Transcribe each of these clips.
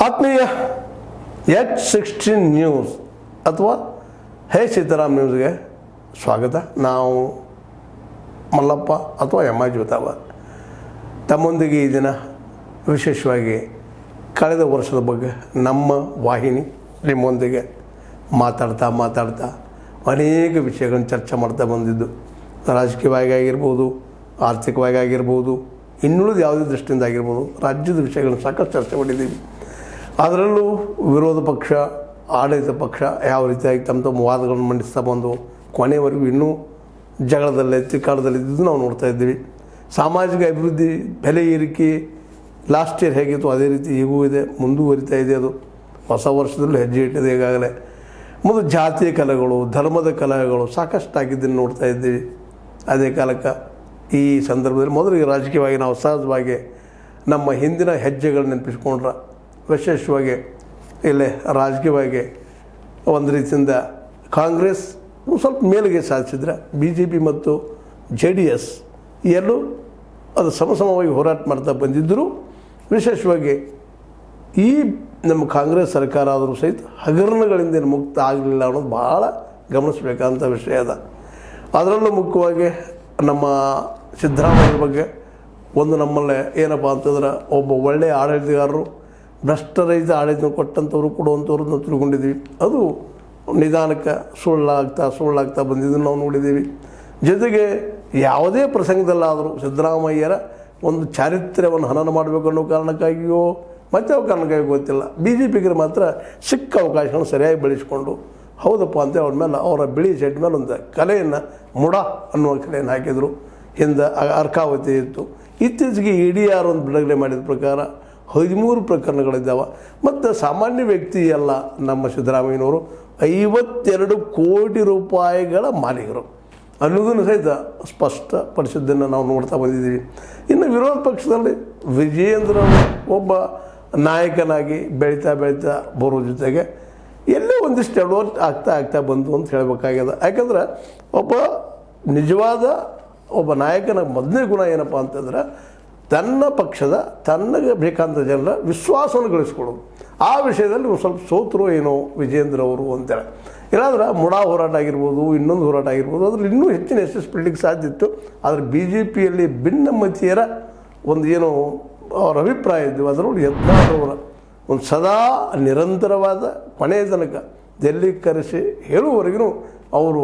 ಆತ್ಮೀಯ H16 news ಅಥವಾ ಹೇ ಸೀತಾರಾಮ್ ನ್ಯೂಸ್ಗೆ ಸ್ವಾಗತ. ನಾವು ಮಲ್ಲಪ್ಪ ಅಥವಾ ಎಮ್ ಐ ಜೋತಾಬಾದ್ ತಮ್ಮೊಂದಿಗೆ ಈ ದಿನ ವಿಶೇಷವಾಗಿ ಕಳೆದ ವರ್ಷದ ಬಗ್ಗೆ ನಮ್ಮ ವಾಹಿನಿ ನಿಮ್ಮೊಂದಿಗೆ ಮಾತಾಡ್ತಾ ಅನೇಕ ವಿಷಯಗಳನ್ನು ಚರ್ಚೆ ಮಾಡ್ತಾ ಬಂದಿದ್ದು. ರಾಜಕೀಯವಾಗಿ ಆಗಿರ್ಬೋದು, ಆರ್ಥಿಕವಾಗಿ ಆಗಿರ್ಬೋದು, ಇನ್ನುಳಿದ ಯಾವುದೇ ದೃಷ್ಟಿಯಿಂದ ಆಗಿರ್ಬೋದು, ರಾಜ್ಯದ ವಿಷಯಗಳನ್ನು ಸಾಕಷ್ಟು ಚರ್ಚೆ ಮಾಡಿದ್ದೀವಿ. ಅದರಲ್ಲೂ ವಿರೋಧ ಪಕ್ಷ, ಆಡಳಿತ ಪಕ್ಷ ಯಾವ ರೀತಿಯಾಗಿ ತಮ್ಮ ವಾದಗಳನ್ನು ಮಂಡಿಸ್ತಾ ಬಂದು ಕೊನೆಯವರೆಗೂ ಇನ್ನೂ ಜಗಳದಲ್ಲೇ ತಿಕ್ಕಾಟದಲ್ಲಿದ್ದು ನಾವು ನೋಡ್ತಾ ಇದ್ದೀವಿ. ಸಾಮಾಜಿಕ ಅಭಿವೃದ್ಧಿ ಬೆಲೆ ಏರಿಕೆ ಲಾಸ್ಟ್ ಇಯರ್ ಹೇಗಿತ್ತು ಅದೇ ರೀತಿ ಈಗೂ ಇದೆ, ಮುಂದುವರಿತಾ ಇದೆ. ಅದು ಹೊಸ ವರ್ಷದಲ್ಲೂ ಹೆಜ್ಜೆ ಇಟ್ಟಿದೆ ಈಗಾಗಲೇ. ಮತ್ತು ಜಾತಿಯ ಕಲೆಗಳು, ಧರ್ಮದ ಕಲೆಗಳು ಸಾಕಷ್ಟು ಆಗಿದ್ದನ್ನು ನೋಡ್ತಾ ಇದ್ದೀವಿ. ಅದೇ ಕಾಲಕ್ಕೆ ಈ ಸಂದರ್ಭದಲ್ಲಿ ಮೊದಲಿಗೆ ರಾಜಕೀಯವಾಗಿ ನಾವು ಸಹಜವಾಗಿ ನಮ್ಮ ಹಿಂದಿನ ಹೆಜ್ಜೆಗಳನ್ನ ನೆನಪಿಸ್ಕೊಂಡ್ರೆ ವಿಶೇಷವಾಗಿ ಇಲ್ಲೇ ರಾಜಕೀಯವಾಗಿ ಒಂದು ರೀತಿಯಿಂದ ಕಾಂಗ್ರೆಸ್ ಸ್ವಲ್ಪ ಮೇಲಿಗೆ ಸಾಧಿಸಿದ್ರೆ BJP ಮತ್ತು JDS ಎಲ್ಲೂ ಅದು ಸಮವಾಗಿ ಹೋರಾಟ ಮಾಡ್ತಾ ಬಂದಿದ್ದರು. ವಿಶೇಷವಾಗಿ ಈ ನಮ್ಮ ಕಾಂಗ್ರೆಸ್ ಸರ್ಕಾರ ಆದರೂ ಸಹಿತ ಹಗರಣಗಳಿಂದ ಮುಕ್ತ ಆಗಲಿಲ್ಲ ಅನ್ನೋದು ಭಾಳ ಗಮನಿಸಬೇಕಂತ ವಿಷಯ ಅದ. ಅದರಲ್ಲೂ ಮುಖ್ಯವಾಗಿ ನಮ್ಮ ಸಿದ್ದರಾಮಯ್ಯ ಬಗ್ಗೆ ಒಂದು ನಮ್ಮಲ್ಲೇ ಏನಪ್ಪ ಅಂತಂದ್ರೆ ಒಬ್ಬ ಒಳ್ಳೆಯ ಆಡಳಿತಗಾರರು ಭ್ರಷ್ಟರಹಿತ ಆಡಳಿತ ಕೊಟ್ಟಂಥವ್ರು ಕೊಡುವಂಥವ್ರನ್ನ ತಿಳ್ಕೊಂಡಿದ್ದೀವಿ. ಅದು ನಿಧಾನಕ್ಕೆ ಸುಳ್ಳಾಗ್ತಾ ಬಂದಿದ್ದನ್ನು ನಾವು ನೋಡಿದ್ದೀವಿ. ಜೊತೆಗೆ ಯಾವುದೇ ಪ್ರಸಂಗದಲ್ಲಾದರೂ ಸಿದ್ದರಾಮಯ್ಯರ ಒಂದು ಚಾರಿತ್ರ್ಯವನ್ನು ಹನನ ಮಾಡಬೇಕು ಅನ್ನೋ ಕಾರಣಕ್ಕಾಗಿಯೋ ಯಾವ ಕಾರಣಕ್ಕಾಗಿ ಗೊತ್ತಿಲ್ಲ, BJPಗೆ ಮಾತ್ರ ಸಿಕ್ಕ ಅವಕಾಶಗಳನ್ನು ಸರಿಯಾಗಿ ಬೆಳೆಸ್ಕೊಂಡು ಹೌದಪ್ಪ ಅಂತ ಅವ್ರ ಮೇಲೆ ಅವರ ಬಿಳಿ ಶೆಡ್ ಮೇಲೆ ಒಂದು ಕಲೆಯನ್ನು ಮುಡ ಅನ್ನುವ ಕಲೆಯನ್ನು ಹಾಕಿದರು. ಹಿಂದೆ ಅರ್ಕಾವತಿ ಇತ್ತು. ಇತ್ತೀಚೆಗೆ EDR ಒಂದು ಬಿಡುಗಡೆ ಮಾಡಿದ ಪ್ರಕಾರ 13 ಪ್ರಕರಣಗಳಿದ್ದಾವೆ. ಮತ್ತು ಸಾಮಾನ್ಯ ವ್ಯಕ್ತಿ ಅಲ್ಲ ನಮ್ಮ ಸಿದ್ದರಾಮಯ್ಯನವರು 52 ಕೋಟಿ ರೂಪಾಯಿಗಳ ಮಾಲೀಕರು ಅನ್ನೋದನ್ನು ಸಹಿತ ಸ್ಪಷ್ಟಪಡಿಸಿದ್ದನ್ನು ನಾವು ನೋಡ್ತಾ ಬಂದಿದ್ದೀವಿ. ಇನ್ನು ವಿರೋಧ ಪಕ್ಷದಲ್ಲಿ ವಿಜಯೇಂದ್ರ ಒಬ್ಬ ನಾಯಕನಾಗಿ ಬೆಳೀತಾ ಬರೋ ಜೊತೆಗೆ ಎಲ್ಲೇ ಒಂದಿಷ್ಟು ಎಡವಟ್ಟು ಆಗ್ತಾ ಬಂತು ಅಂತ ಹೇಳಬೇಕಾಗ್ಯದ. ಯಾಕಂದ್ರೆ ಒಬ್ಬ ನಿಜವಾದ ಒಬ್ಬ ನಾಯಕನ ಮೊದಲನೇ ಗುಣ ಏನಪ್ಪ ಅಂತಂದ್ರೆ ತನ್ನ ಪಕ್ಷದ ತನ್ನಗೆ ಬೇಕಾದಂಥ ಜನರ ವಿಶ್ವಾಸವನ್ನು ಗಳಿಸ್ಕೊಡೋದು. ಆ ವಿಷಯದಲ್ಲಿ ಸ್ವಲ್ಪ ಸೋತರು ಏನೋ ವಿಜೇಂದ್ರ ಅವರು ಅಂತೇಳಿ. ಇಲ್ಲಾಂದ್ರೆ ಮುಡಾ ಹೋರಾಟ ಆಗಿರ್ಬೋದು, ಇನ್ನೊಂದು ಹೋರಾಟ ಆಗಿರ್ಬೋದು, ಅದ್ರಲ್ಲಿ ಇನ್ನೂ ಹೆಚ್ಚಿನ ಯಶಸ್ಸು ಪಡಲಿಕ್ಕೆ ಸಾಧ್ಯ ಇತ್ತು. ಆದರೆ BJPಯಲ್ಲಿ ಭಿನ್ನಮತೀಯರ ಒಂದು ಏನು ಅವರ ಅಭಿಪ್ರಾಯ ಇದ್ದವು ಅದರೊಳಗೆ ಯತ್ನಾಳ್ ಒಂದು ಸದಾ ನಿರಂತರವಾದ ಕೊನೆಯ ತನಕ ಡೆಲ್ಲಿ ಕರೆಸಿ ಹೇಳುವವರೆಗೂ ಅವರು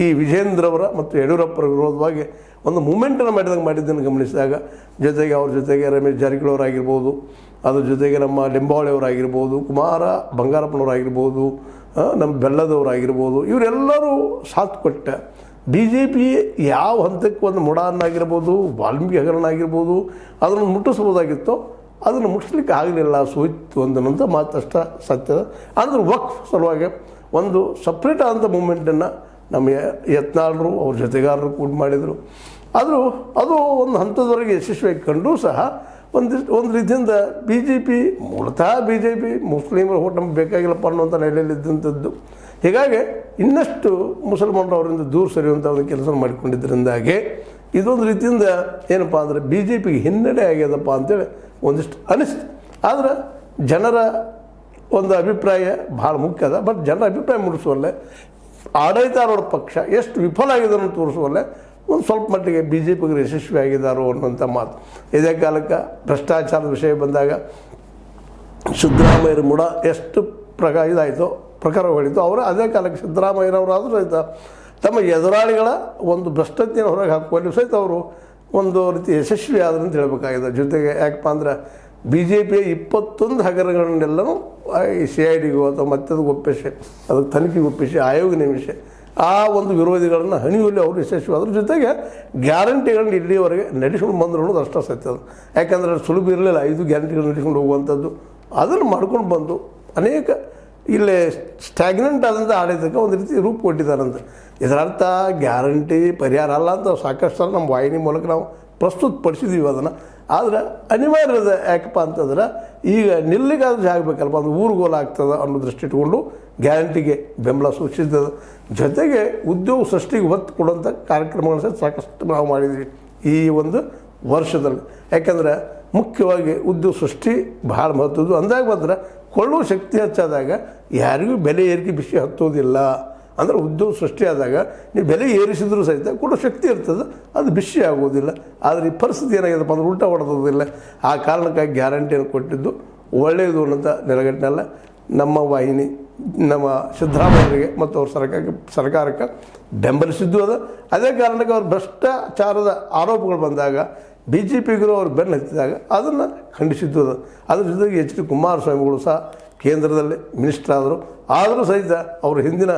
ಈ ವಿಜೇಂದ್ರವರ ಮತ್ತು ಯಡಿಯೂರಪ್ಪರ ವಿರೋಧವಾಗಿ ಒಂದು ಮೂಮೆಂಟನ್ನು ಮಾಡಿದ್ದನ್ನು ಗಮನಿಸಿದಾಗ ಜೊತೆಗೆ ಅವ್ರ ಜೊತೆಗೆ ರಮೇಶ್ ಜಾರಕಿಹೊಳಿಯವರಾಗಿರ್ಬೋದು, ಅದ್ರ ಜೊತೆಗೆ ನಮ್ಮ ಲಿಂಬಾವಳಿಯವರಾಗಿರ್ಬೋದು, ಕುಮಾರ ಬಂಗಾರಪ್ಪನವರಾಗಿರ್ಬೋದು, ನಮ್ಮ ಬೆಲ್ಲದವರಾಗಿರ್ಬೋದು, ಇವರೆಲ್ಲರೂ ಸಾಥ್ ಕೊಟ್ಟ BJP ಯಾವ ಹಂತಕ್ಕೆ ಒಂದು ಮುಡಾನ್ನಾಗಿರ್ಬೋದು, ವಾಲ್ಮೀಕಿ ಹಗರಣ ಆಗಿರ್ಬೋದು ಅದನ್ನು ಮುಟ್ಟಿಸ್ಬೋದಾಗಿತ್ತೋ ಅದನ್ನು ಮುಟ್ಟಿಸ್ಲಿಕ್ಕೆ ಆಗಲಿಲ್ಲ, ಸೋಯ್ತು ಅಂದನಂತ ಮಾತಷ್ಟ ಸತ್ಯದ. ಅಂದ್ರೆ ವಕ್ಫ್ ಸಲುವಾಗಿ ಒಂದು ಸಪ್ರೇಟ್ ಆದಂಥ ಮೂಮೆಂಟನ್ನು ನಮ್ಮ ಯತ್ನಾಳರು ಅವ್ರ ಜೊತೆಗಾರರು ಕೂಡ ಮಾಡಿದರು. ಅದು ಒಂದು ಹಂತದವರೆಗೆ ಯಶಸ್ವಿಯಾಗಿ ಕಂಡರೂ ಸಹ ಒಂದು ರೀತಿಯಿಂದ BJP ಮೂಲತಃ BJP ಮುಸ್ಲಿಮರು ಓಟ್ ನಮ್ಗೆ ಬೇಕಾಗಿಲ್ಲಪ್ಪ ಅನ್ನುವಂಥ ನೆಲೆಯಲ್ಲಿದ್ದಂಥದ್ದು. ಹೀಗಾಗಿ ಇನ್ನಷ್ಟು ಮುಸಲ್ಮಾನರು ಅವರಿಂದ ದೂರ ಸರಿಯುವಂಥ ಒಂದು ಕೆಲಸ ಮಾಡಿಕೊಂಡಿದ್ದರಿಂದಾಗಿ ಇದೊಂದು ರೀತಿಯಿಂದ ಏನಪ್ಪ ಅಂದರೆ BJPಗೆ ಹಿನ್ನಡೆ ಆಗ್ಯದಪ್ಪ ಅಂತೇಳಿ ಒಂದಿಷ್ಟು ಅನಿಸ್ತು. ಆದರೆ ಜನರ ಒಂದು ಅಭಿಪ್ರಾಯ ಭಾಳ ಮುಖ್ಯ ಅದ. ಬಟ್ ಜನರ ಅಭಿಪ್ರಾಯ ಮೂಡಿಸುವಲ್ಲೇ ಆಡಳಿತಾರೂಢ ಪಕ್ಷ ಎಷ್ಟು ವಿಫಲ ಆಗಿದೆ ಅನ್ನೋ ತೋರಿಸುವಲ್ಲೇ ಒಂದು ಸ್ವಲ್ಪ ಮಟ್ಟಿಗೆ BJPಗೆ ಯಶಸ್ವಿ ಆಗಿದ್ದಾರೋ ಅನ್ನೋಂಥ ಮಾತು. ಇದೇ ಕಾಲಕ್ಕೆ ಭ್ರಷ್ಟಾಚಾರದ ವಿಷಯ ಬಂದಾಗ ಸಿದ್ದರಾಮಯ್ಯರ ಮುಡ ಎಷ್ಟು ಪ್ರಕಾರ ಹೊಳಿತು ಅವರು ಅದೇ ಕಾಲಕ್ಕೆ ಸಿದ್ದರಾಮಯ್ಯನವರಾದರೂ ಸಹಿತ ತಮ್ಮ ಎದುರಾಳಿಗಳ ಒಂದು ಭ್ರಷ್ಟತೆಯನ್ನು ಹೊರಗೆ ಹಾಕುವಲ್ಲಿ ಸಹಿತ ಅವರು ಒಂದು ರೀತಿ ಯಶಸ್ವಿ ಆದ್ರು ಅಂತ ಹೇಳಬೇಕಾಗಿದೆ. ಜೊತೆಗೆ ಯಾಕಪ್ಪ ಅಂದ್ರೆ BJPಯ 21 ಹಗರಣಗಳನ್ನೆಲ್ಲನೂ CIDಗೂ ಅಥವಾ ಮತ್ತದಕ್ಕೆ ಒಪ್ಪಿಸಿ ಅದಕ್ಕೆ ತನಿಖೆಗೆ ಒಪ್ಪಿಸಿ ಆಯೋಗ ನೇಮಿಸಿ ಆ ಒಂದು ವಿರೋಧಿಗಳನ್ನು ಹಣಿಯುವಲ್ಲಿ ಅವರು ಯಶಸ್ವಿ. ಅದ್ರ ಜೊತೆಗೆ ಗ್ಯಾರಂಟಿಗಳನ್ನ ಇಲ್ಲಿಯವರೆಗೆ ನಡೆಸ್ಕೊಂಡು ಬಂದರು ಅನ್ನೋದು ಅಷ್ಟೇ ಸತ್ಯ. ಅದು ಯಾಕಂದರೆ ಸುಲಭ ಇರಲಿಲ್ಲ 5 ಗ್ಯಾರಂಟಿಗಳು ನಡೆಸ್ಕೊಂಡು ಹೋಗುವಂಥದ್ದು. ಅದನ್ನು ಮಾಡ್ಕೊಂಡು ಬಂದು ಅನೇಕ ಇಲ್ಲೇ ಸ್ಟ್ಯಾಗ್ನೆಂಟ್ ಆದಂಥ ಆಡಳಿತಕ್ಕೆ ಒಂದು ರೀತಿ ರೂಪ ಕೊಟ್ಟಿದ್ದಾರಂತೆ. ಇದರರ್ಥ ಗ್ಯಾರಂಟಿ ಪರಿಹಾರ ಅಲ್ಲ ಅಂತ ಸಾಕಷ್ಟು ಸಲ ನಮ್ಮ ವಾಹಿನಿ ಮೂಲಕ ನಾವು ಪ್ರಸ್ತುತಪಡಿಸಿದ್ದೀವಿ ಅದನ್ನು. ಆದರೆ ಅನಿವಾರ್ಯದ ಯಾಕಪ್ಪ ಅಂತಂದ್ರೆ ಈಗ ನಿಲ್ಲಿಗಾದ್ರೂ ಆಗಬೇಕಲ್ಪ, ಒಂದು ಊರುಗೋಲು ಆಗ್ತದೆ ಅನ್ನೋ ದೃಷ್ಟಿ ಇಟ್ಕೊಂಡು ಗ್ಯಾರಂಟಿಗೆ ಬೆಂಬಲ ಸೂಚಿಸಿದ ಜೊತೆಗೆ ಉದ್ಯೋಗ ಸೃಷ್ಟಿಗೆ ಒತ್ತು ಕೊಡುವಂಥ ಕಾರ್ಯಕ್ರಮಗಳನ್ನ ಸಾಕಷ್ಟು ನಾವು ಮಾಡಿದ್ವಿ ಈ ಒಂದು ವರ್ಷದಲ್ಲಿ. ಯಾಕಂದರೆ ಮುಖ್ಯವಾಗಿ ಉದ್ಯೋಗ ಸೃಷ್ಟಿ ಭಾಳ ಮಹತ್ವದ್ದು. ಅಂದಾಗ ಮಾತ್ರ ಕೊಳ್ಳುವ ಶಕ್ತಿ ಹೆಚ್ಚಾದಾಗ ಯಾರಿಗೂ ಬೆಲೆ ಏರಿಕೆ ವಿಷಯ ಹತ್ತೋದಿಲ್ಲ. ಅಂದರೆ ಉದ್ಯೋಗ ಸೃಷ್ಟಿಯಾದಾಗ ನೀವು ಬೆಲೆ ಏರಿಸಿದ್ರೂ ಸಹಿತ ಕೊಡೋ ಶಕ್ತಿ ಇರ್ತದೆ, ಅದು ಬಿಸಿ ಆಗೋದಿಲ್ಲ. ಆದರೆ ಈ ಪರಿಸ್ಥಿತಿ ಏನಾಗಿದೆಪ್ಪ ಅಂದ್ರೆ ಉಲ್ಟಾ ಹೊಡೆದೋದಿಲ್ಲ. ಆ ಕಾರಣಕ್ಕಾಗಿ ಗ್ಯಾರಂಟಿಯನ್ನು ಕೊಟ್ಟಿದ್ದು ಒಳ್ಳೆಯದು ಅನ್ನೋಂಥ ನೆಲಗಟ್ಟಿನಲ್ಲ. ನಮ್ಮ ವಾಹಿನಿ ನಮ್ಮ ಸಿದ್ದರಾಮಯ್ಯರಿಗೆ ಮತ್ತು ಅವ್ರ ಸರ್ಕಾರಕ್ಕೆ ಬೆಂಬಲಿಸಿದ್ದು ಅದ. ಅದೇ ಕಾರಣಕ್ಕೆ ಅವ್ರ ಭ್ರಷ್ಟಾಚಾರದ ಆರೋಪಗಳು ಬಂದಾಗ BJPಗರು ಅವ್ರು ಬೆನ್ನು ಹತ್ತಿದಾಗ ಅದನ್ನು ಖಂಡಿಸಿದ್ದು ಅದ. ಅದ್ರ ಜೊತೆಗೆ H.D. ಕುಮಾರಸ್ವಾಮಿಗಳು ಸಹ ಕೇಂದ್ರದಲ್ಲಿ ಮಿನಿಸ್ಟರ್ ಆದರೂ ಸಹಿತ ಅವರು ಹಿಂದಿನ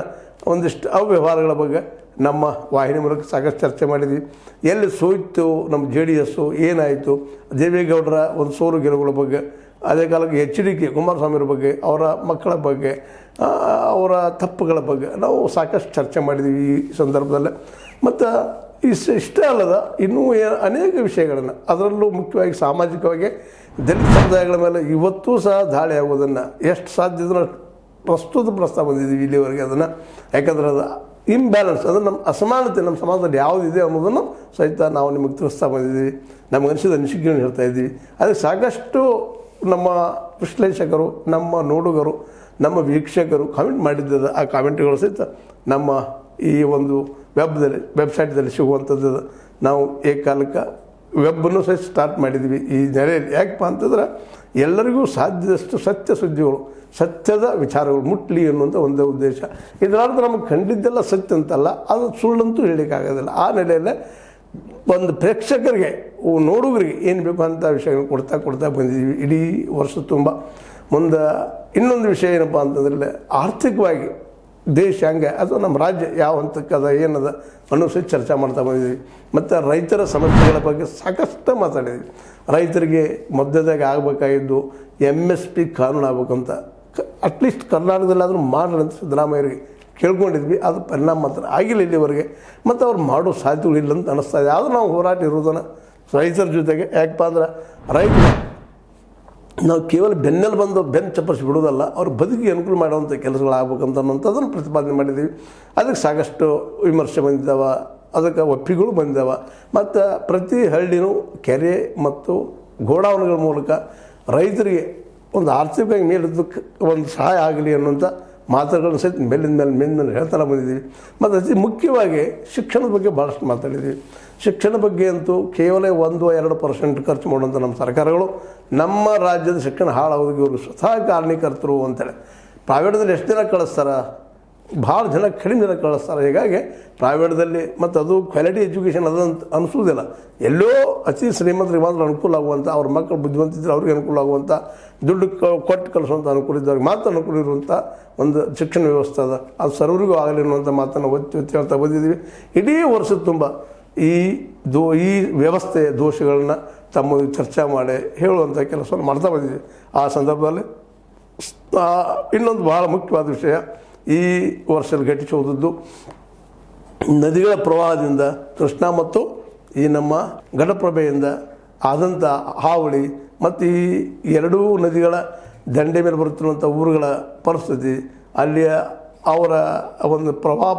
ಒಂದಿಷ್ಟು ಅವ್ಯವಹಾರಗಳ ಬಗ್ಗೆ ನಮ್ಮ ವಾಹಿನಿ ಮೂಲಕ ಸಾಕಷ್ಟು ಚರ್ಚೆ ಮಾಡಿದ್ವಿ. ಎಲ್ಲಿ ಸೋಯಿತು ನಮ್ಮ JDS, ಏನಾಯಿತು, ದೇವೇಗೌಡರ ಒಂದು ಸೋಲು ಗೆಲುವುಗಳ ಬಗ್ಗೆ, ಅದೇ ಕಾಲಕ್ಕೆ H.D. ಕುಮಾರಸ್ವಾಮಿಯವ್ರ ಬಗ್ಗೆ, ಅವರ ಮಕ್ಕಳ ಬಗ್ಗೆ, ಅವರ ತಪ್ಪುಗಳ ಬಗ್ಗೆ ನಾವು ಸಾಕಷ್ಟು ಚರ್ಚೆ ಮಾಡಿದ್ವಿ ಈ ಸಂದರ್ಭದಲ್ಲೇ. ಮತ್ತು ಇಷ್ಟೇ ಅಲ್ಲದ ಇನ್ನೂ ಅನೇಕ ವಿಷಯಗಳನ್ನು, ಅದರಲ್ಲೂ ಮುಖ್ಯವಾಗಿ ಸಾಮಾಜಿಕವಾಗಿ ದಲಿತ ಸಮುದಾಯಗಳ ಮೇಲೆ ಇವತ್ತೂ ಸಹ ದಾಳಿ ಆಗೋದನ್ನು ಎಷ್ಟು ಸಾಧ್ಯ ಅದನ್ನು ಪ್ರಸ್ತಾವ ಬಂದಿದ್ದೀವಿ ಇಲ್ಲಿವರೆಗೆ ಅದನ್ನು. ಯಾಕಂದ್ರೆ ಅದು ಇಂಬ್ಯಾಲೆನ್ಸ್ ಅಂದರೆ ನಮ್ಮ ಅಸಮಾನತೆ ನಮ್ಮ ಸಮಾಜದಲ್ಲಿ ಯಾವುದಿದೆ ಅನ್ನೋದನ್ನು ಸಹಿತ ನಾವು ನಿಮಗೆ ತಿಳಿಸ್ತಾ ಬಂದಿದ್ದೀವಿ. ನಮಗೆ ಅನಿಸಿದ ಅನಿಸಿಕೆಗಳನ್ನು ಹೇಳ್ತಾ ಇದ್ದೀವಿ. ಅದಕ್ಕೆ ಸಾಕಷ್ಟು ನಮ್ಮ ವಿಶ್ಲೇಷಕರು, ನಮ್ಮ ನೋಡುಗರು, ನಮ್ಮ ವೀಕ್ಷಕರು ಕಾಮೆಂಟ್ ಮಾಡಿದ್ದದ. ಆ ಕಾಮೆಂಟ್ಗಳು ಸಹಿತ ನಮ್ಮ ಈ ಒಂದು ವೆಬ್ಸೈಟ್ದಲ್ಲಿ ಸಿಗುವಂಥದ್ದು. ನಾವು ಏಕಾಲಕ್ಕೆ ವೆಬ್ಬನ್ನು ಸಹಿತ ಸ್ಟಾರ್ಟ್ ಮಾಡಿದ್ವಿ ಈ ನೆಲೆಯಲ್ಲಿ. ಯಾಕಪ್ಪ ಅಂತಂದ್ರೆ ಎಲ್ಲರಿಗೂ ಸಾಧ್ಯದಷ್ಟು ಸತ್ಯ ಸುದ್ದಿಗಳು, ಸತ್ಯದ ವಿಚಾರಗಳು ಮುಟ್ಲಿ ಅನ್ನುವಂಥ ಒಂದೇ ಉದ್ದೇಶ. ಇದರರ್ಥ ನಮಗೆ ಕಂಡಿದ್ದೆಲ್ಲ ಸತ್ಯ ಅಂತಲ್ಲ, ಅದು ಸುಳ್ಳಂತೂ ಹೇಳಲಿಕ್ಕಾಗೋದಿಲ್ಲ. ಆ ನೆಲೆಯಲ್ಲೇ ಒಂದು ಪ್ರೇಕ್ಷಕರಿಗೆ, ನೋಡುಗರಿಗೆ ಏನು ಬೇಕು ಅಂತ ವಿಷಯಗಳನ್ನು ಕೊಡ್ತಾ ಬಂದಿದ್ದೀವಿ ಇಡೀ ವರ್ಷ ತುಂಬ. ಮುಂದೆ ಇನ್ನೊಂದು ವಿಷಯ ಏನಪ್ಪ ಅಂತಂದ್ರೆ ಆರ್ಥಿಕವಾಗಿ ದೇಶ ಹಂಗೆ ಅಥವಾ ನಮ್ಮ ರಾಜ್ಯ ಯಾವ ಹಂತಕ್ಕದ ಏನದ ಅನ್ನೋ ಸಹಿತ ಚರ್ಚೆ ಮಾಡ್ತಾ ಬಂದಿದ್ದೀವಿ. ಮತ್ತು ರೈತರ ಸಮಸ್ಯೆಗಳ ಬಗ್ಗೆ ಸಾಕಷ್ಟು ಮಾತಾಡಿದ್ವಿ. ರೈತರಿಗೆ ಮಧ್ಯದಾಗ ಆಗಬೇಕಾಗಿದ್ದು MSP ಕಾನೂನು ಆಗ್ಬೇಕಂತ ಅಟ್ಲೀಸ್ಟ್ ಕರ್ನಾಟಕದಲ್ಲಾದರೂ ಮಾಡ್ರಿ ಅಂತ ಸಿದ್ದರಾಮಯ್ಯರಿಗೆ ಕೇಳ್ಕೊಂಡಿದ್ವಿ. ಅದು ಪರಿಣಾಮ ಮಾತ್ರ ಆಗಿಲ್ಲ ಇಲ್ಲಿವರೆಗೆ. ಮತ್ತು ಅವ್ರು ಮಾಡೋ ಸಾಧ್ಯತೆಗಳಿಲ್ಲ ಅಂತ ಅನ್ನಿಸ್ತಾ ಇದೆ. ಆದರೂ ನಾವು ಹೋರಾಟ ಇರೋದನ್ನು ರೈತರ ಜೊತೆಗೆ. ಯಾಕಪ್ಪ ಅಂದ್ರೆ ರೈತರು ನಾವು ಕೇವಲ ಬೆನ್ನಲ್ಲಿ ಬಂದು ಬೆನ್ನು ಚಪ್ಪರಿಸಿ ಬಿಡೋದಲ್ಲ, ಅವ್ರ ಬದುಕಿಗೆ ಅನುಕೂಲ ಮಾಡುವಂಥ ಕೆಲಸಗಳಾಗಬೇಕಂತ ಅನ್ನೋಂಥದ್ದನ್ನು ಪ್ರತಿಪಾದನೆ ಮಾಡಿದ್ದೀವಿ. ಅದಕ್ಕೆ ಸಾಕಷ್ಟು ವಿಮರ್ಶೆ ಬಂದಿದ್ದಾವೆ, ಅದಕ್ಕೆ ಒಪ್ಪಿಗಳು ಬಂದಿದ್ದಾವೆ. ಮತ್ತು ಪ್ರತಿ ಹಳ್ಳಿನೂ ಕೆರೆ ಮತ್ತು ಗೋಡೌನ್ಗಳ ಮೂಲಕ ರೈತರಿಗೆ ಒಂದು ಆರ್ಥಿಕವಾಗಿ ಮೇಲಿದ್ದಕ್ಕೆ ಒಂದು ಸಹಾಯ ಆಗಲಿ ಅನ್ನುವಂಥ ಮಾತುಗಳನ್ನು ಸಹಿತ ಮೇಲಿಂದ ಹೇಳ್ತಾ ಬಂದಿದ್ದೀವಿ. ಮತ್ತು ಅತಿ ಮುಖ್ಯವಾಗಿ ಶಿಕ್ಷಣದ ಬಗ್ಗೆ ಭಾಳಷ್ಟು ಮಾತಾಡಿದ್ದೀವಿ. ಶಿಕ್ಷಣ ಬಗ್ಗೆ ಅಂತೂ ಕೇವಲ 1-2% ಖರ್ಚು ಮಾಡುವಂಥ ನಮ್ಮ ಸರ್ಕಾರಗಳು ನಮ್ಮ ರಾಜ್ಯದ ಶಿಕ್ಷಣ ಹಾಳಾಗೋದಕ್ಕೆ ಇವರು ಸ್ವತಃ ಕಾರಣೀಕರ್ತರು ಅಂತೇಳಿ. ಪ್ರೈವೇಟ್ದಲ್ಲಿ ಎಷ್ಟು ಜನ ಕಳಿಸ್ತಾರೆ, ಭಾಳ ಜನ ಕಡಿಮೆ ಜನ ಕಳಿಸ್ತಾರೆ. ಹೀಗಾಗಿ ಪ್ರೈವೇಟ್ದಲ್ಲಿ ಮತ್ತು ಅದು ಕ್ವಾಲಿಟಿ ಎಜುಕೇಷನ್ ಅದಂತ ಅನಿಸೋದಿಲ್ಲ. ಎಲ್ಲೋ ಅತಿ ಶ್ರೀಮಂತರಿಗೆ ಮಾತ್ರ ಅನುಕೂಲ ಆಗುವಂಥ, ಅವ್ರ ಮಕ್ಕಳು ಬುದ್ಧಿವಂತಿದ್ರೆ ಅವ್ರಿಗೆ ಅನುಕೂಲ ಆಗುವಂಥ, ದುಡ್ಡು ಕೊಟ್ಟು ಕಳಿಸುವಂಥ ಅನುಕೂಲ ಇದ್ದವ್ರಿಗೆ ಮಾತ್ರ ಅನುಕೂಲ ಇರುವಂಥ ಒಂದು ಶಿಕ್ಷಣ ವ್ಯವಸ್ಥೆ ಅದ. ಅದು ಸರ್ವರಿಗೂ ಆಗಲಿ ಅನ್ನುವಂಥ ಮಾತನ್ನು ಒತ್ತಿ ಹೇಳ್ತಾ ಬಂದಿದ್ದೀವಿ. ಇಡೀ ವರ್ಷದ ತುಂಬ ಈ ವ್ಯವಸ್ಥೆಯ ದೋಷಗಳನ್ನ ತಮ್ಮ ಚರ್ಚೆ ಮಾಡಿ ಹೇಳುವಂಥ ಕೆಲಸವನ್ನು ಮಾಡ್ತಾ ಬಂದಿದ್ದೀವಿ. ಆ ಸಂದರ್ಭದಲ್ಲಿ ಇನ್ನೊಂದು ಭಾಳ ಮುಖ್ಯವಾದ ವಿಷಯ, ಈ ವರ್ಷದಲ್ಲಿ ಘಟಿಸಿ ಹೋದದ್ದು ನದಿಗಳ ಪ್ರವಾಹದಿಂದ ಕೃಷ್ಣಾ ಮತ್ತು ಈ ನಮ್ಮ ಘಟಪ್ರಭೆಯಿಂದ ಆದಂಥ ಹಾವಳಿ ಮತ್ತು ಈ ಎರಡೂ ನದಿಗಳ ದಂಡೆ ಮೇಲೆ ಬರುತ್ತಿರುವಂಥ ಊರುಗಳ ಪರಿಸ್ಥಿತಿ, ಅಲ್ಲಿಯ ಅವರ ಒಂದು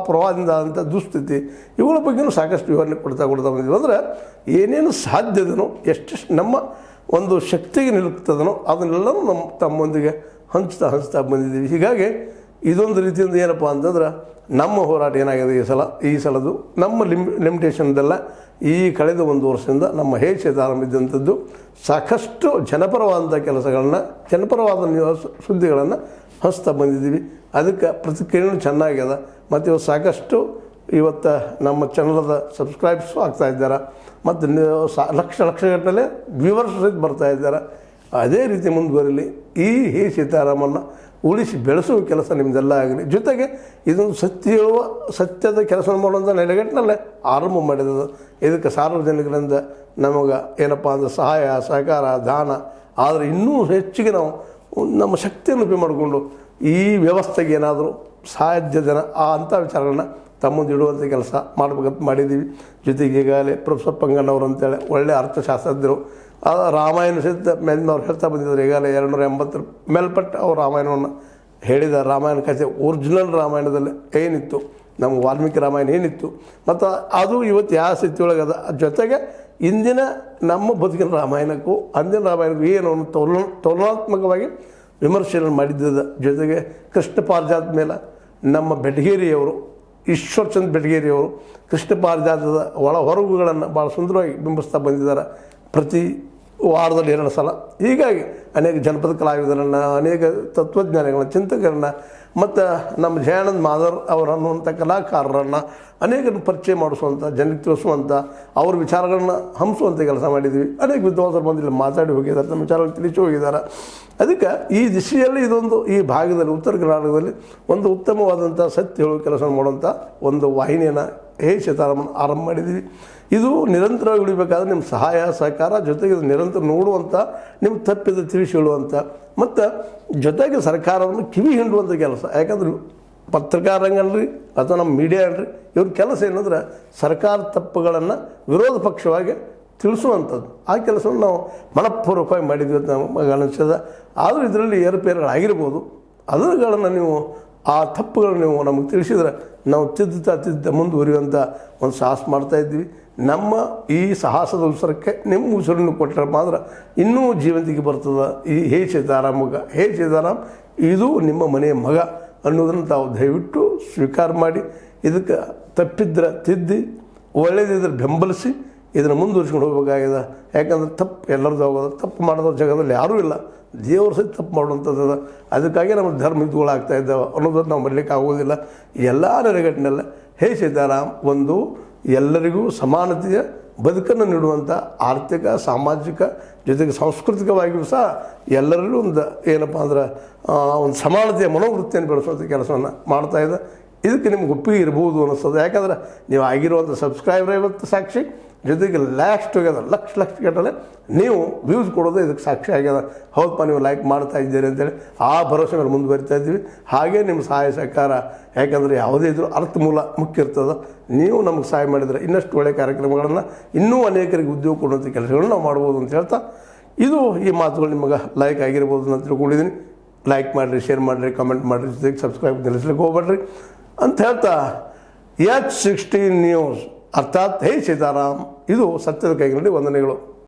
ಪ್ರವಾಹದಿಂದ ಆದಂಥ ದುಸ್ಥಿತಿ, ಇವುಗಳ ಬಗ್ಗೆಯೂ ಸಾಕಷ್ಟು ವಿವರಣೆ ಕೊಡ್ತಾ ಬಂದಿದ್ದೀವಿ. ಅಂದರೆ ಏನೇನು ಸಾಧ್ಯದನೋ, ಎಷ್ಟು ನಮ್ಮ ಒಂದು ಶಕ್ತಿಗೆ ನಿಲುಕ್ತದನೋ ಅದನ್ನೆಲ್ಲನೂ ತಮ್ಮೊಂದಿಗೆ ಹಂಚ್ತಾ ಬಂದಿದ್ದೀವಿ. ಹೀಗಾಗಿ ಇದೊಂದು ರೀತಿಯಿಂದ ಏನಪ್ಪ ಅಂತಂದ್ರೆ ನಮ್ಮ ಹೋರಾಟ ಏನಾಗಿದೆ ಈ ಸಲದು ನಮ್ಮ ಲಿಮಿಟೇಷನ್ದೆಲ್ಲ ಈ ಕಳೆದ 1 ವರ್ಷದಿಂದ ನಮ್ಮ ಹೇಸಿದ ಆರಂಭಿಸಿದಂಥದ್ದು ಸಾಕಷ್ಟು ಜನಪರವಾದಂಥ ಕೆಲಸಗಳನ್ನ, ಜನಪರವಾದ ಸುದ್ದಿಗಳನ್ನು ಹಂಚ್ತಾ ಬಂದಿದ್ದೀವಿ. ಅದಕ್ಕೆ ಪ್ರತಿಕ್ರಿಯೆಯೂ ಚೆನ್ನಾಗ್ಯದ. ಮತ್ತು ಇವತ್ತು ಸಾಕಷ್ಟು ಇವತ್ತು ನಮ್ಮ ಚಾನಲದ ಸಬ್ಸ್ಕ್ರೈಬ್ಸು ಆಗ್ತಾ ಇದ್ದಾರೆ ಮತ್ತು ಲಕ್ಷಗಟ್ಟಲೆ ವ್ಯೂವರ್ಸ್ ಸಹಿತ ಬರ್ತಾ ಇದ್ದಾರೆ. ಅದೇ ರೀತಿ ಮುಂದುವರಿಲಿ. ಈ ಸೀತಾರಾಮನ್ನು ಉಳಿಸಿ ಬೆಳೆಸುವ ಕೆಲಸ ನಿಮ್ಮದೆಲ್ಲ ಆಗಲಿ. ಜೊತೆಗೆ ಇದೊಂದು ಸತ್ಯದ ಕೆಲಸ ಮಾಡುವಂಥ ನೆಲೆಗಟ್ಟಿನಲ್ಲೇ ಆರಂಭ ಮಾಡಿದ್ದು. ಇದಕ್ಕೆ ಸಾರ್ವಜನಿಕರಿಂದ ನಮಗೆ ಏನಪ್ಪ ಅಂದರೆ ಸಹಾಯ, ಸಹಕಾರ, ದಾನ, ಆದರೆ ಇನ್ನೂ ಹೆಚ್ಚಿಗೆ ನಾವು ನಮ್ಮ ಶಕ್ತಿಯನ್ನು ಉಪಯೋಗ ಮಾಡಿಕೊಂಡು ಈ ವ್ಯವಸ್ಥೆಗೆ ಏನಾದರೂ ಸಾಧ್ಯ ಜನ ಅಂಥ ವಿಚಾರಗಳನ್ನ ತಮ್ಮದು ಇಡುವಂಥ ಕೆಲಸ ಮಾಡಬೇಕಂತ ಮಾಡಿದ್ದೀವಿ. ಜೊತೆಗೆ ಈಗಾಗಲೇ ಪ್ರೊಫೆಸರ್ ಪಂಗಣ್ಣವರು ಅಂತೇಳಿ ಒಳ್ಳೆಯ ಅರ್ಥಶಾಸ್ತ್ರಜ್ಞರು, ರಾಮಾಯಣ ಸಹಿತ ಮೇಲಿನವ್ರು ಹೇಳ್ತಾ ಬಂದಿದ್ದಾರೆ. ಈಗಾಗಲೇ 280 ಮೇಲ್ಪಟ್ಟ ಅವರು ರಾಮಾಯಣವನ್ನು ಹೇಳಿದ ರಾಮಾಯಣ ಕಥೆ ಒರಿಜಿನಲ್ ರಾಮಾಯಣದಲ್ಲಿ ಏನಿತ್ತು, ನಮ್ಮ ವಾಲ್ಮೀಕಿ ರಾಮಾಯಣ ಏನಿತ್ತು ಮತ್ತು ಅದು ಇವತ್ತು ಯಾವ ಸ್ಥಿತಿಯೊಳಗೆ ಅದ. ಜೊತೆಗೆ ಇಂದಿನ ನಮ್ಮ ಬದುಕಿನ ರಾಮಾಯಣಕ್ಕೂ ಅಂದಿನ ರಾಮಾಯಣಕ್ಕೂ ಏನು ತುಲನಾತ್ಮಕವಾಗಿ ವಿಮರ್ಶೆಯನ್ನು ಮಾಡಿದ್ದದ. ಜೊತೆಗೆ ಕೃಷ್ಣ ಪಾರಿಜಾತ ಮೇಲೆ ನಮ್ಮ ಬೆಟಗೇರಿಯವರು ಈಶ್ವರ್ಚಂದ್ ಬೆಟಗೇರಿಯವರು ಕೃಷ್ಣ ಪಾರಿಜಾತದ ಒಳ ಹೊರಗುಗಳನ್ನು ಭಾಳ ಸುಂದರವಾಗಿ ಬಿಂಬಿಸ್ತಾ ಬಂದಿದ್ದಾರೆ ಪ್ರತಿ ವಾರದಲ್ಲಿ 2 ಸಲ. ಹೀಗಾಗಿ ಅನೇಕ ಜನಪದ ಕಲಾವಿದರನ್ನು, ಅನೇಕ ತತ್ವಜ್ಞಾನಿಗಳನ್ನ, ಚಿಂತಕರನ್ನು ಮತ್ತು ನಮ್ಮ ಜಯಾನಂದ್ ಮಾದರ್ ಅವರನ್ನುವಂಥ ಕಲಾಕಾರರನ್ನು ಅನೇಕರನ್ನು ಪರಿಚಯ ಮಾಡಿಸುವಂಥ, ಜನಕ್ಕೆ ತಿಳಿಸುವಂಥ, ಅವ್ರ ವಿಚಾರಗಳನ್ನ ಹಂಸುವಂಥ ಕೆಲಸ ಮಾಡಿದ್ವಿ. ಅನೇಕ ವಿದ್ವಾಂಸರು ಬಂದು ಇಲ್ಲಿ ಮಾತಾಡಿ ಹೋಗಿದ್ದಾರೆ, ನಮ್ಮ ವಿಚಾರಗಳು ತಿಳಿಸಿ ಹೋಗಿದ್ದಾರೆ. ಅದಕ್ಕೆ ಈ ದಿಶೆಯಲ್ಲಿ ಇದೊಂದು ಈ ಭಾಗದಲ್ಲಿ ಉತ್ತರ ಕರ್ನಾಟಕದಲ್ಲಿ ಒಂದು ಉತ್ತಮವಾದಂಥ ಸತ್ಯ ಹೇಳುವ ಕೆಲಸ ಮಾಡುವಂಥ ಒಂದು ವಾಹಿನಿಯನ್ನು ಸೀತಾರಾಮನ್ ಆರಂಭ ಮಾಡಿದ್ದೀವಿ. ಇದು ನಿರಂತರವಾಗಿ ಉಳಿಬೇಕಾದ್ರೆ ನಿಮ್ಮ ಸಹಾಯ ಸಹಕಾರ, ಜೊತೆಗೆ ಇದು ನಿರಂತರ ನೋಡುವಂಥ, ನಿಮ್ಗೆ ತಪ್ಪಿದ ತಿಳಿಸಿ ಹೇಳುವಂಥ, ಮತ್ತು ಜೊತೆಗೆ ಸರ್ಕಾರವನ್ನು ಕಿವಿ ಹಿಂಡುವಂಥ ಕೆಲಸ. ಯಾಕಂದ್ರೆ ಪತ್ರಕಾರ ರಂಗನ್ರಿ ಅಥವಾ ನಮ್ಮ ಮೀಡಿಯಾ ಅನ್ರಿ, ಇವ್ರ ಕೆಲಸ ಏನಂದ್ರೆ ಸರ್ಕಾರ ತಪ್ಪುಗಳನ್ನು ವಿರೋಧ ಪಕ್ಷವಾಗಿ ತಿಳಿಸುವಂಥದ್ದು. ಆ ಕೆಲಸವನ್ನು ನಾವು ಮನಪೂರ್ವಕವಾಗಿ ಮಾಡಿದ್ವಿ ಅಂತ ನಮಗೆ ಅನಿಸ್ತದ. ಆದರೂ ಇದರಲ್ಲಿ ಏರುಪೇರುಗಳಾಗಿರ್ಬೋದು. ಅದರುಗಳನ್ನು ನೀವು ಆ ತಪ್ಪುಗಳನ್ನು ನೀವು ನಮಗೆ ತಿಳಿಸಿದ್ರೆ ನಾವು ತಿದ್ದುತ್ತಾ ಮುಂದುವರಿಯುವಂಥ ಒಂದು ಸಾಹಸ ಮಾಡ್ತಾಯಿದ್ವಿ. ನಮ್ಮ ಈ ಸಾಹಸದ ಉಸಿರಕ್ಕೆ ನಿಮ್ಮ ಉಸಿರನ್ನು ಕೊಟ್ಟರೆ ಮಾತ್ರ ಇನ್ನೂ ಜೀವಂತಿಗೆ ಬರ್ತದೆ. ಈ ಹೇ ಸೀತಾರಾಮ್ ಮಗ, ಹೇ ಸೀತಾರಾಮ್ ಇದು ನಿಮ್ಮ ಮನೆಯ ಮಗ ಅನ್ನೋದನ್ನು ತಾವು ದಯವಿಟ್ಟು ಸ್ವೀಕಾರ ಮಾಡಿ, ಇದಕ್ಕೆ ತಪ್ಪಿದ್ರೆ ತಿದ್ದಿ, ಒಳ್ಳೆಯದಿದ್ರೆ ಬೆಂಬಲಿಸಿ ಇದನ್ನು ಮುಂದುವರಿಸ್ಕೊಂಡು ಹೋಗಬೇಕಾಗಿದೆ. ಯಾಕಂದ್ರೆ ತಪ್ಪು ಎಲ್ಲರದ್ದು ಹೋಗೋದು, ತಪ್ಪು ಮಾಡೋದ್ರ ಜಗದಲ್ಲಿ ಯಾರೂ ಇಲ್ಲ, ದೇವ್ರ ಸಹಿತ ತಪ್ಪು ಮಾಡುವಂಥದ್ದು. ಅದಕ್ಕಾಗಿ ನಮ್ಮ ಧರ್ಮ ಯುದ್ಧಗಳಾಗ್ತಾ ಇದ್ದಾವೆ ಅನ್ನೋದನ್ನು ನಾವು ಮಾಡಲಿಕ್ಕೆ ಆಗೋದಿಲ್ಲ. ಎಲ್ಲ ನೆಲೆಗಟ್ಟಿನಲ್ಲ ಹೇ ಸೀತಾರಾಮ್ ಒಂದು ಎಲ್ಲರಿಗೂ ಸಮಾನತೆಯ ಬದುಕನ್ನು ನೀಡುವಂಥ ಆರ್ಥಿಕ, ಸಾಮಾಜಿಕ, ಜೊತೆಗೆ ಸಾಂಸ್ಕೃತಿಕವಾಗಿಯೂ ಸಹ ಎಲ್ಲರಲ್ಲೂ ಒಂದು ಏನಪ್ಪ ಅಂದ್ರೆ ಒಂದು ಸಮಾನತೆಯ ಮನೋವೃತ್ತಿಯನ್ನು ಬೆಳೆಸುವಂಥ ಕೆಲಸವನ್ನು ಮಾಡ್ತಾಯಿದೆ. ಇದಕ್ಕೆ ನಿಮ್ಗೆ ಒಪ್ಪಿಗೆ ಇರ್ಬೋದು ಅನ್ನಿಸ್ತದೆ. ಯಾಕಂದ್ರೆ ನೀವು ಆಗಿರುವಂಥ ಸಬ್ಸ್ಕ್ರೈಬರ್ ಇವತ್ತು ಸಾಕ್ಷಿ, ಜೊತೆಗೆ ಲ್ಯಾಕ್ಸ್ ಟುಗೆದರ್ ಲಕ್ಷ ಗಟ್ಟಲೆ ನೀವು ವ್ಯೂಸ್ ಕೊಡೋದು ಇದಕ್ಕೆ ಸಾಕ್ಷಿ ಆಗ್ಯದ. ಹೌದಪ್ಪ ನೀವು ಲೈಕ್ ಮಾಡ್ತಾ ಇದ್ದೀರಿ ಅಂತೇಳಿ ಆ ಭರವಸೆ ಮೇಲೆ ಮುಂದುವರಿತಾ ಇದ್ದೀವಿ. ಹಾಗೇ ನಿಮ್ಮ ಸಹಾಯ ಸಹಕಾರ, ಯಾಕಂದರೆ ಯಾವುದೇ ಇದ್ರೂ ಅರ್ಥ ಮೂಲ ಮುಖ್ಯ ಇರ್ತದೆ. ನೀವು ನಮಗೆ ಸಹಾಯ ಮಾಡಿದರೆ ಇನ್ನಷ್ಟು ಒಳ್ಳೆಯ ಕಾರ್ಯಕ್ರಮಗಳನ್ನು, ಇನ್ನೂ ಅನೇಕರಿಗೆ ಉದ್ಯೋಗ ಕೊಡುವಂಥ ಕೆಲಸಗಳನ್ನ ನಾವು ಮಾಡ್ಬೋದು ಅಂತ ಹೇಳ್ತಾ, ಇದು ಈ ಮಾತುಗಳು ನಿಮಗೆ ಲೈಕ್ ಆಗಿರ್ಬೋದು ಅಂತ ತಿಳ್ಕೊಂಡಿದ್ದೀನಿ. ಲೈಕ್ ಮಾಡಿರಿ, ಶೇರ್ ಮಾಡಿರಿ, ಕಮೆಂಟ್ ಮಾಡಿರಿ, ಜೊತೆಗೆ ಸಬ್ಸ್ಕ್ರೈಬ್ ನಿಲ್ಲಿಸ್ಲಿಕ್ಕೆ ಹೋಗ್ಬೇಡ್ರಿ ಅಂತ ಹೇಳ್ತಾ, H16 ನ್ಯೂಸ್ ಅರ್ಥಾತ್ ಹೇ ಸೀತಾರಾಮ್ ಇದು ಸತ್ಯದ ಕೈಗಳಲ್ಲಿ ವಂದನೆಗಳು.